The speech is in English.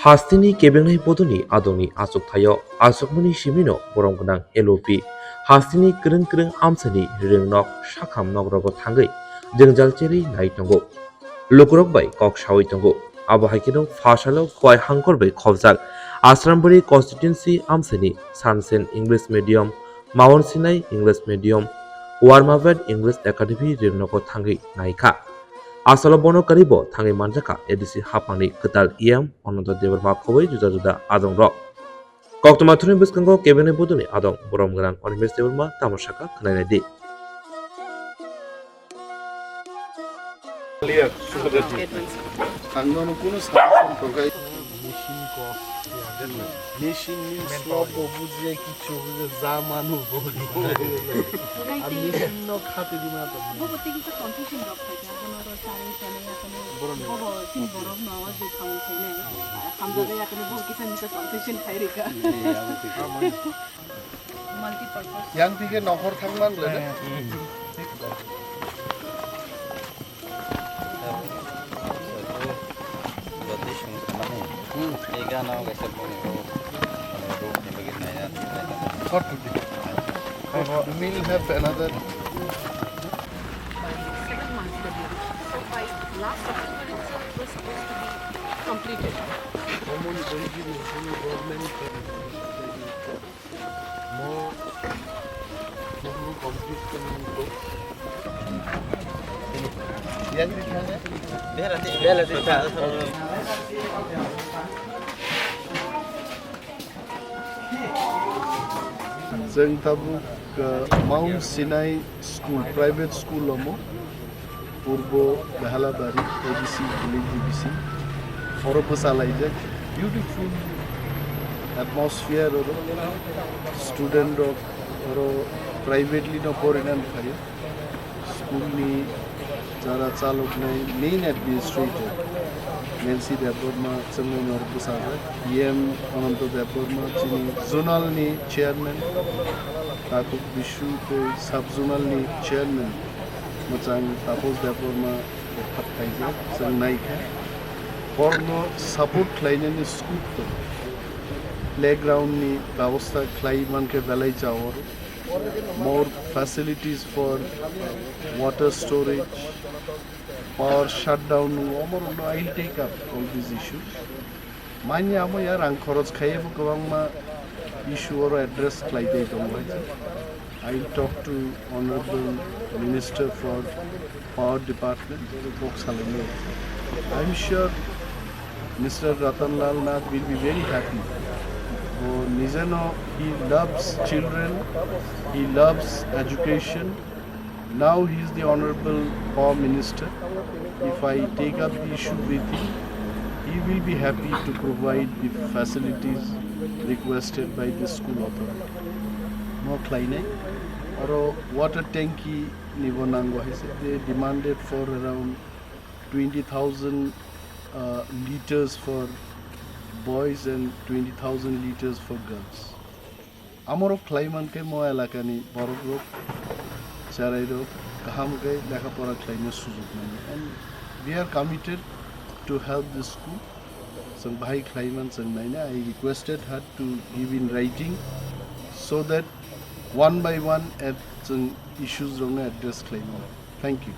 Hastini kebengnai podoni adoni asuk thayo asukmani simino boromgonang LOP Hastini krung krung amsani Rwngnok sakham nogrogo thangui jengjal cheri nai tongo lukurok bai kok sawi tongo abo haikino phasalo khwai hangkor bai khobjak Ashrambari constituency amsani Sansen English medium Mawon Sinai English medium Warmavet English Academy Rwngnogo thangui Naikha Asalo bono karibo thangi manjaka edisi hapangni ketal iyam Ananta debarma khoboi juda juda adong rok koktoma thuni biskango kebene buduni adong borom grang Animesh debarma tamoshaka khnai di Angano kuno sanction progai machine সব বুঝে কিছু বুঝে যা মানু বলি আমি machine খাতে দি না তো বহুত কিছু কনফিউশন রক থাকে আপনারা সারে সারে আপনি বড় তিন বড় নামাজ যে খাওয়া খাইনে হামজারে আপনি বহুত কিছু নিতে কনফিউশন খাই রেখা মাল্টিপারপাস yang থেকে নহর থাকমান লে What to do? We'll have another. 7 months so by last October itself was supposed to be completed. Zeng tabuk Mount Sinai School, private school lomo, Purbo Behalabari, ABC, Village ABC, Foropasalaija, beautiful atmosphere, student of privately no foreign fire, school ni jara chalok nai main administrator, Nancy Deborma, Chennai Norpusara, EM Ananta Deborma, Chini zonal ni chairman, Takuk Bishu ko sub-zonal ni chairman Macang Tapos Deborma Patkaija sang Naikha Porno support line ni school ko playground ni ব্যবস্থা clay manke belai jawar more facilities for water storage power shutdown I'll take up all these issues manya amo yar ang kharoj khaiye gobang ma issue or address like I'll talk to Honorable Minister for Power Department. I'm sure Mr. Ratanlal Nath will be very happy. Nizano, he loves children, he loves education. Now he is the Honorable Power Minister. If I take up the issue with him, he will be happy to provide the facilities requested by the school authority. No kleine or water tanki nibonango they demanded for around 20,000 liters for boys and 20,000 liters for girls. Amoro klaiman ke mo elaka ni borok rok charai rok kaham ke lekha pora klaina sujog nai and we are committed to help the school. Sang bhai klaiman sang naina I requested her to give in writing so that one by one at some issues address claim. Thank you.